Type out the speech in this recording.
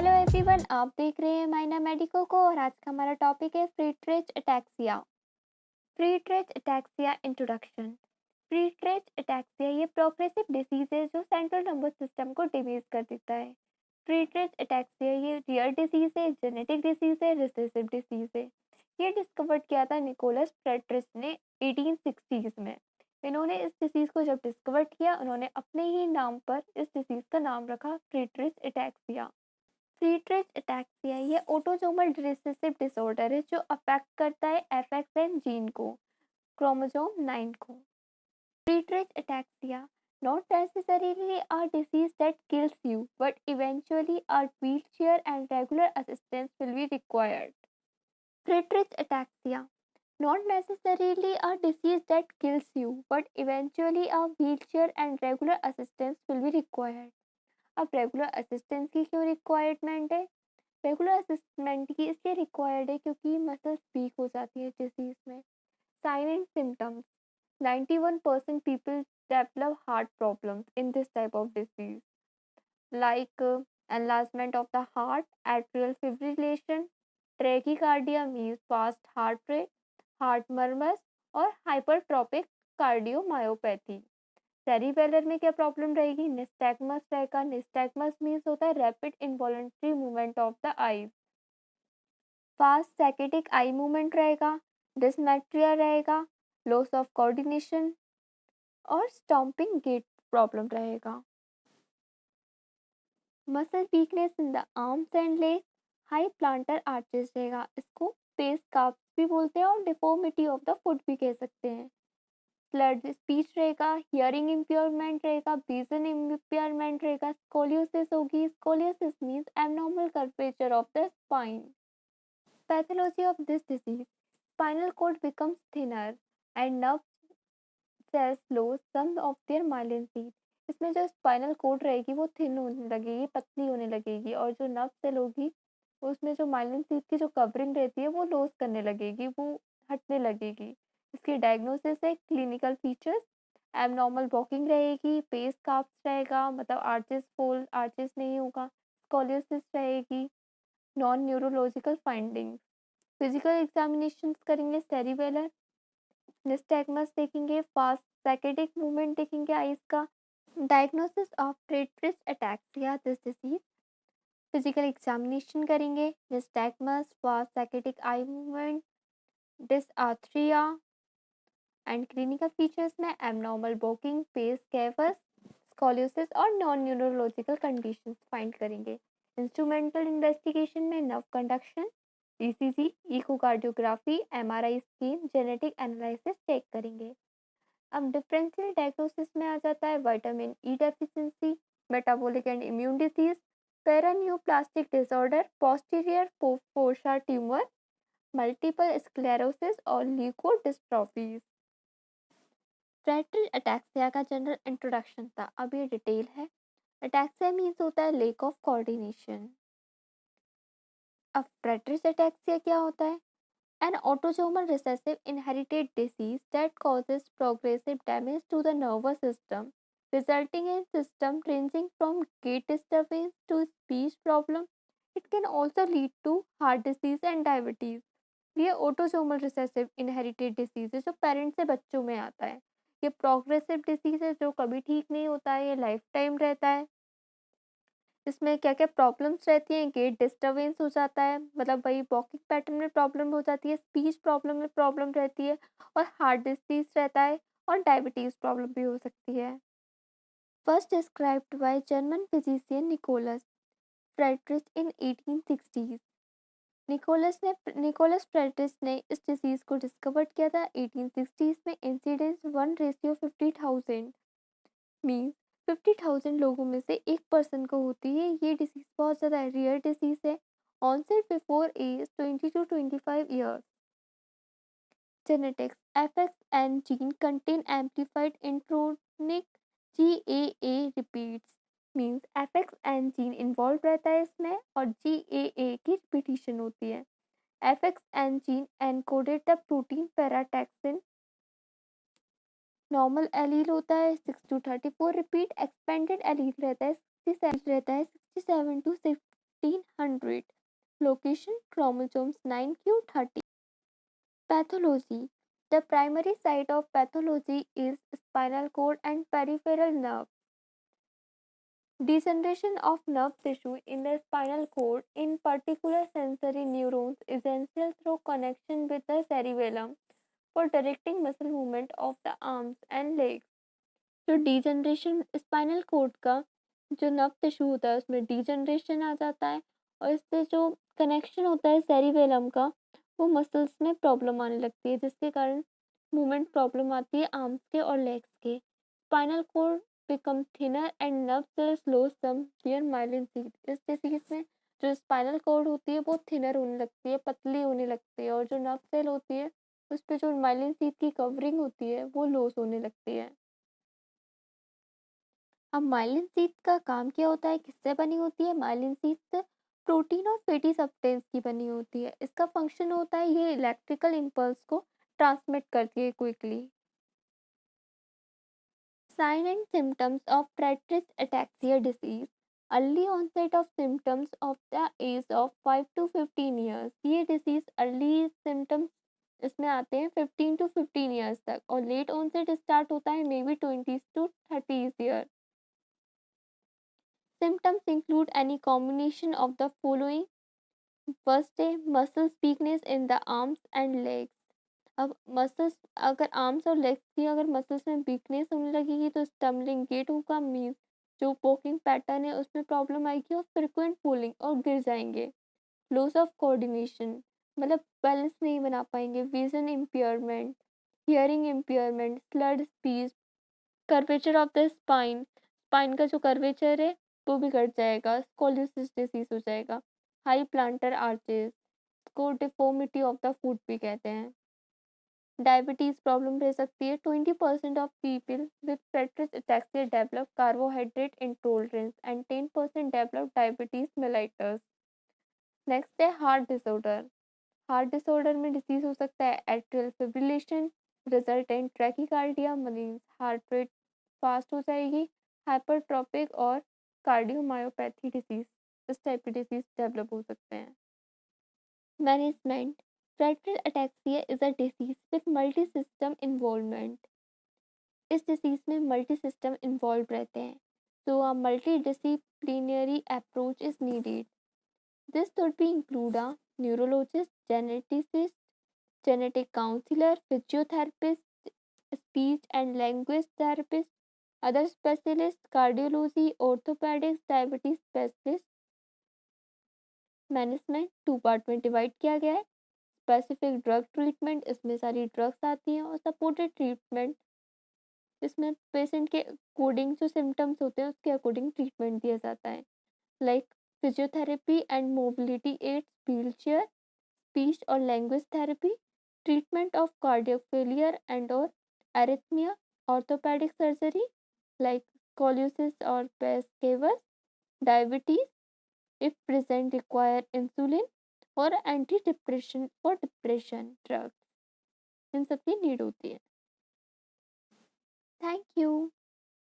Hello everyone, आप देख रहे हैं माइना मेडिको को और आज का हमारा टॉपिक है Friedreich ataxia. Friedreich ataxia introduction. Friedreich ataxia ये प्रोग्रेसिव डिसीज है जो सेंट्रल नर्वस सिस्टम को डैमेज कर देता है। फ्रीट्रेच अटैक्सिया ये रियर डिसीज है, जेनेटिक डिसीज है, रिसेसिव डिसीज है। ये डिस्कवर किया था निकोलस फ्रेडरिच ने 1860s में। इन्होंने इस डिसीज को जब डिस्कवर किया, उन्होंने अपने ही नाम पर इस डिसीज का नाम रखा फ्रीट्रेच अटैक्सिया। फ्रीट्रेच अटैक्सिया ये ऑटोसोमल रिसेसिव डिसऑर्डर है जो अफेक्ट करता है एफएक्सएन जीन को, क्रोमोसोम 9 को। फ्रीट्रेच ataxia not necessarily a disease that kills you, but eventually a wheelchair and regular assistance will be required. Friedreich ataxia not necessarily a disease that kills you, but eventually a wheelchair and regular assistance will be required. अब regular assistance की क्यों requirement है? Regular असिस्टमेंट की इसलिए required है क्योंकि muscles weak हो जाती है डिजीज में। Sign and symptoms: 91% people develop heart problems in this type of disease, like enlargement of the heart, atrial fibrillation, tachycardia means fast heart rate, heart murmurs और hypertrophic cardiomyopathy। Cerebellar में क्या problem रहेगी? Nystagmus रहेगा। Nystagmus means होता है rapid involuntary movement of the eye. Fast saccadic eye movement रहेगा। Dysmetria रहेगा। Loss of coordination और स्टॉम्पिंग गेट प्रॉब्लम रहेगा। Muscle weakness in the arms and legs, high plantar arches रहेगा। इसको पेस काप्स भी बोलते हैं और डिफॉर्मिटी ऑफ द फुट भी कह सकते हैं। ब्लड स्पीच रहेगा। हियरिंग इम्पेयरमेंट रहेगा। विजन इम्पेयरमेंट रहेगा। स्कोलियोसिस होगी। Scoliosis means abnormal curvature of the spine. Pathology of this disease: spinal cord becomes thinner and nerve cells loss some of their myelin sheath. इसमें जो spinal cord रहेगी वो thin होने लगेगी, पतली होने लगेगी, और जो नर्व सेल होगी उसमें जो माइलिन सीट की जो कवरिंग रहती है वो लॉस करने लगेगी, वो हटने लगेगी। इसकी डायग्नोसिस है क्लिनिकल फीचर्स: एबनॉर्मल वॉकिंग रहेगी, पेस काप्स रहेगा, मतलब आर्चेस फोल्ड आर्चेस नहीं होगा, स्कोलियोसिस रहेगी, non neurological findings. Physical examination करेंगे, सेरिबेलर निस्टैग्मस देखेंगे, फास्ट सैकेटिक मूवमेंट देखेंगे आइज का। Diagnosis of Friedreich ataxia this disease: physical examination करेंगे, nystagmus, fast saccadic eye movement, dysarthria and clinical features में abnormal walking, pes cavus, scoliosis और non neurological conditions find करेंगे। Instrumental investigation में nerve conduction, ECG, echocardiography, MRI scan, genetic analysis check करेंगे। अब differential diagnosis में आ जाता है vitamin E deficiency, metabolic and immune disease, paraneoplastic disorder, posterior fossa tumour, multiple sclerosis और leukodystrophies. Friedreich ataxia का जनरल इंट्रोडक्शन था, अब ये डिटेल है। अटैक्सिया मीन्स होता है लेक ऑफ कोऑर्डिनेशन। अब फ्रैक्टरी अटैक्सिया क्या होता है? An autosomal recessive inherited disease that causes progressive damage to the nervous system, resulting in system ranging from gait disturbance to speech problem. It can also lead to heart disease and diabetes. ये autosomal recessive inherited disease है जो parents से बच्चों में आता है। ये progressive disease है जो कभी ठीक नहीं होता है, ये लाइफ टाइम रहता है। इसमें क्या-क्या प्रॉब्लम्स रहती हैं? गेट डिस्टर्बेंस हो जाता है, मतलब वही वॉकिंग पैटर्न में प्रॉब्लम हो जाती है, स्पीच प्रॉब्लम में प्रॉब्लम रहती है और हार्ट डिसीज रहता है और डायबिटीज प्रॉब्लम भी हो सकती है। First described by German physician Nikolaus Friedreich in 1860s। Nikolaus Friedreich ने इस डिजीज को डिस्कवर किया था 1860s में। इंसिडेंस 1:50,000 मीन्स 50,000 लोगों में से एक पर्सन को होती है। ये डिसीज बहुत ज़्यादा रेयर डिसीज है। Onset before age 20 to 25 years. Genetics: FXN gene contain amplified intronic GAA repeats, means FXN gene involve रहता है इसमें और GAA की रिपीटिशन होती है। FXN gene encoded the protein frataxin. Normal allele होता है 6 to 34 रिपीट। एक्सपेंडेड एलील रहता है 67 to 60 1500. Location chromosomes 9q30. Pathology. The primary site of pathology is spinal cord and peripheral nerve. Degeneration of nerve tissue in the spinal cord, in particular sensory neurons, essential through connection with the cerebellum for directing muscle movement of the arms and legs. जो degeneration spinal cord का जो nerve tissue होता है उसमें degeneration आ जाता है और इससे जो कनेक्शन होता है सेरिबेलम का वो मसल्स में प्रॉब्लम आने लगती है जिसके कारण मूवमेंट प्रॉब्लम आती है आर्म्स के और लेग्स के. Spinal cord become thinner and nerve cells loss some their myelin sheath. इस डिसीज में जो स्पाइनल कोड होती है वो थिनर होने लगती है, पतली होने लगती है और जो नर्व सेल होती है उस पर जो माइलिन शीथ की कवरिंग होती है वो लॉस होने लगती है. अब माइलिन शीथ का काम क्या होता है, किससे बनी होती है? माइलिन शीथ प्रोटीन और फैटी सब्सटेंस की बनी होती है. इसका फंक्शन होता है ये इलेक्ट्रिकल इम्पल्स को ट्रांसमिट करती है quickly. Sign and symptoms of Friedreich ataxia disease. Early onset of symptoms of the age of 5 to 15 years. ये disease early symptoms इसमें आते हैं 15 to 15 years तक और late onset start होता है maybe 20s to 30s year. Symptoms include any combination of the following. First day, muscle weakness in the arms and legs. अब muscles अगर आर्म्स और लेग्स की अगर मसल्स में वीकनेस होने लगेगी तो स्टम्बलिंग गेट होगा, मीन्स जो वॉकिंग पैटर्न है उसमें प्रॉब्लम आएगी और फ्रिक्वेंट फॉलिंग और गिर जाएंगे. लॉस ऑफ कोऑर्डिनेशन मतलब बैलेंस नहीं बना पाएंगे. Vision impairment, hearing impairment, slurred speech, curvature of the spine, spine का जो कर्वेचर है वो भी घट जाएगा, स्कोलियोसिस डिसीज हो जाएगा. हाई प्लांटर आर्चेस को डिफॉर्मिटी ऑफ द फुट भी कहते हैं. डायबिटीज प्रॉब्लम रह सकती है. 20% of people with Friedreich ataxia develop carbohydrate intolerance and 10% develop diabetes mellitus. Next है हार्ट डिसऑर्डर. हार्ट डिसऑर्डर में डिसीज हो सकता है एट्रियल फिब्रिलेशन, रिजल्टेंट ट्रैकीकार्डिया, मरीज हार्ट रेट फास्ट हो जाएगी, हाइपरट्रोपिक और कार्डियोमायोपैथी डिसीज, इस टाइप के डिसीज डेवलप हो सकते हैं. Management. Friedreich ataxia is a disease with multi-system involvement. इस डिसीज में मल्टी सिस्टम इन्वॉल्व रहते हैं. So a multidisciplinary approach is needed. This should be include a neurologist, geneticist, genetic counselor, physiotherapist, speech and language therapist, other specialists, cardiology, orthopedics, diabetes specialist. Management 2 part में divide किया गया है. Specific drug treatment, इसमें सारी drugs आती हैं और supported treatment इसमें पेशेंट के अकॉर्डिंग जो सिम्टम्स होते हैं उसके अकॉर्डिंग ट्रीटमेंट दिया जाता है. Like physiotherapy and mobility aids, wheel chair, speech और language therapy, treatment of cardiac failure and और arrhythmia, orthopaedic surgery like scoliosis और pes cavus, diabetes if present require insulin और एंटी डिप्रेशन और depression drugs, इन सब की need होती है. Thank you.